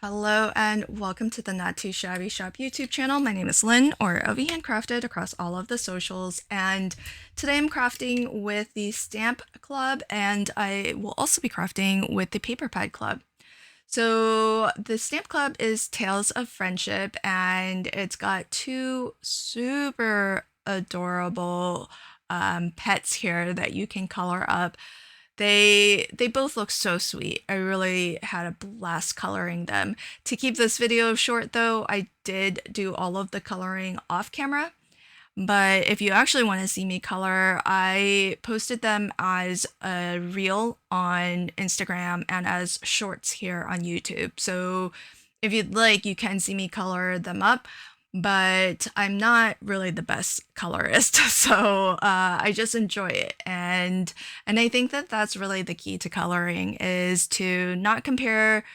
Hello and welcome to the Not Too Shabby Shop YouTube channel. My name is Lynn, or LV Handcrafted, across all of the socials, and today I'm crafting with the Stamp Club, and I will also be crafting with the Paper Pad Club. So the Stamp Club is Tales of Friendship, and it's got two super adorable pets here that you can color up. They both look so sweet. I really had a blast coloring them. To keep this video short though, I did do all of the coloring off camera. But if you actually want to see me color, I posted them as a reel on Instagram and as shorts here on YouTube. So if you'd like, you can see me color them up, but I'm not really the best colorist. So I just enjoy it. And I think that that's really the key to coloring, is to not compare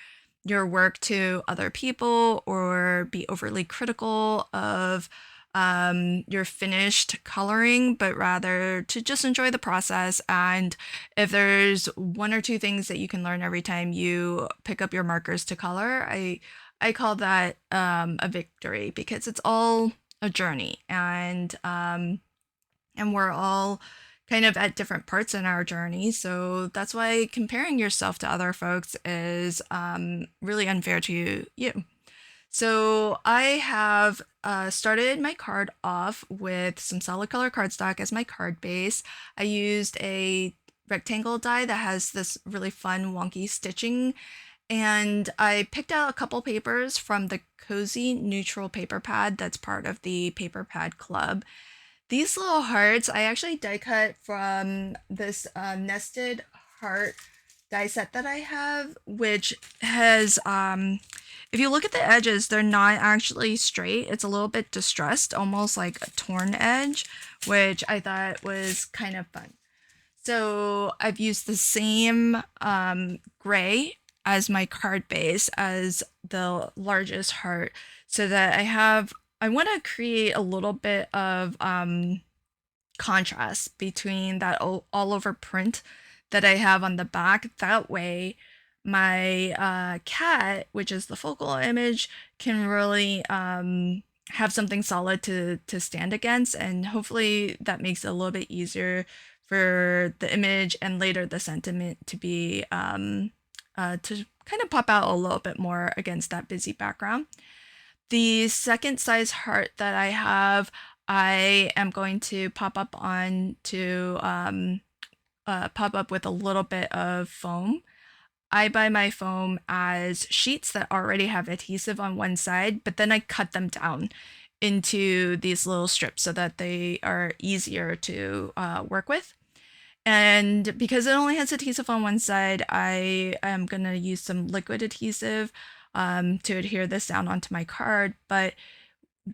your work to other people or be overly critical of your finished coloring, but rather to just enjoy the process. And if there's one or two things that you can learn every time you pick up your markers to color, I call that a victory, because it's all a journey, and we're all kind of at different parts in our journey. So that's why comparing yourself to other folks is really unfair to you. So I have started my card off with some solid color cardstock as my card base. I used a rectangle die that has this really fun wonky stitching, and I picked out a couple papers from the Cozy Neutral paper pad that's part of the Paper Pad Club. These little hearts I actually die cut from this nested heart die set that I have, which has, if you look at the edges, they're not actually straight. It's a little bit distressed, almost like a torn edge, which I thought was kind of fun. So I've used the same gray as my card base as the largest heart, so that I want to create a little bit of contrast between that all over print that I have on the back. That way my cat, which is the focal image, can really have something solid to stand against, and hopefully that makes it a little bit easier for the image and later the sentiment to be to kind of pop out a little bit more against that busy background. The second size heart that I have, I am going to pop up with a little bit of foam. I buy my foam as sheets that already have adhesive on one side, but then I cut them down into these little strips so that they are easier to work with. And because it only has adhesive on one side, I am going to use some liquid adhesive to adhere this down onto my card. But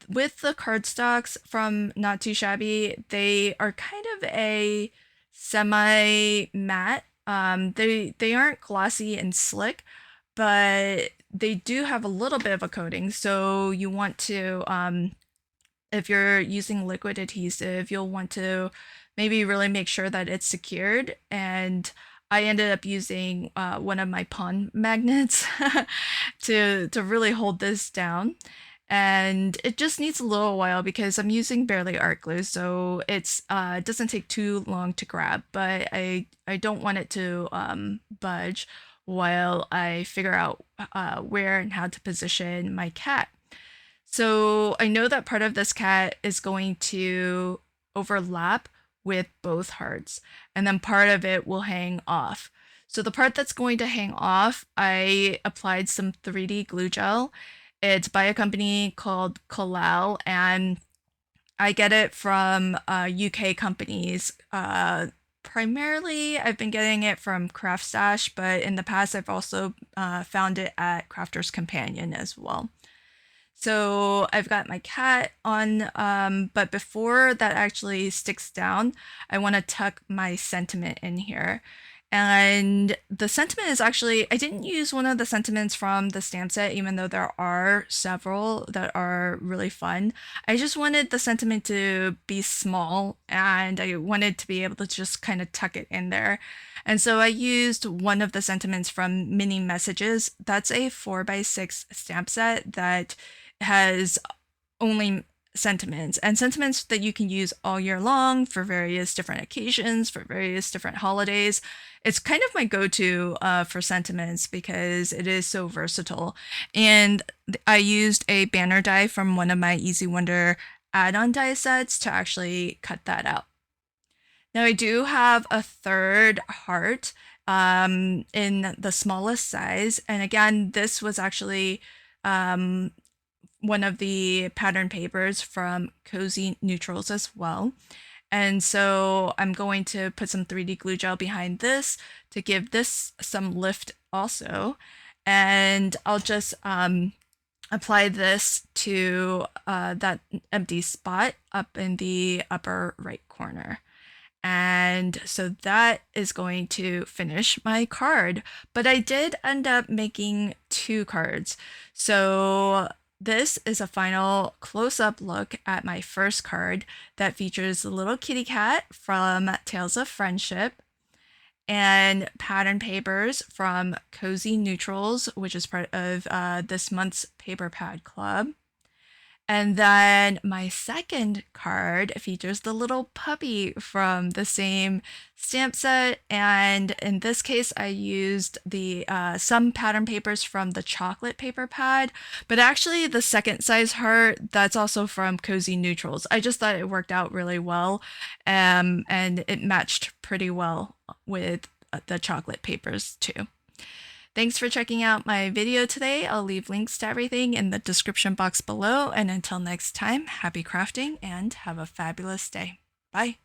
with the cardstocks from Not Too Shabby, they are kind of a semi-matte. They aren't glossy and slick, but they do have a little bit of a coating. So you want to, if you're using liquid adhesive, you'll want to maybe really make sure that it's secured. And I ended up using one of my pawn magnets to really hold this down. And it just needs a little while because I'm using barely art glue, so it doesn't take too long to grab. But I don't want it to budge while I figure out where and how to position my cat. So I know that part of this cat is going to overlap with both hearts, and then part of it will hang off. So the part that's going to hang off, I applied some 3D glue gel. It's by a company called Collal, and I get it from UK companies. Primarily, I've been getting it from Craft Stash, but in the past, I've also found it at Crafter's Companion as well. So I've got my cat on, but before that actually sticks down, I want to tuck my sentiment in here. And the sentiment is actually, I didn't use one of the sentiments from the stamp set, even though there are several that are really fun. I just wanted the sentiment to be small, and I wanted to be able to just kind of tuck it in there. And so I used one of the sentiments from Mini Messages. That's a 4x6 stamp set that has only sentiments, and sentiments that you can use all year long for various different occasions, for various different holidays. It's kind of my go-to for sentiments because it is so versatile. And I used a banner die from one of my Easy Wonder add-on die sets to actually cut that out. Now I do have a third heart in the smallest size, and again, this was actually one of the pattern papers from Cozy Neutrals as well. And so I'm going to put some 3D glue gel behind this to give this some lift also. And I'll just apply this to that empty spot up in the upper right corner. And so that is going to finish my card. But I did end up making 2 cards. So this is a final close-up look at my first card that features the little kitty cat from Tales of Friendship and pattern papers from Cozy Neutrals, which is part of this month's Paper Pad Club. And then my second card features the little puppy from the same stamp set. And in this case, I used the some pattern papers from the chocolate paper pad, but actually the second size heart, that's also from Cozy Neutrals. I just thought it worked out really well, and it matched pretty well with the chocolate papers too. Thanks for checking out my video today. I'll leave links to everything in the description box below. And until next time, happy crafting and have a fabulous day. Bye.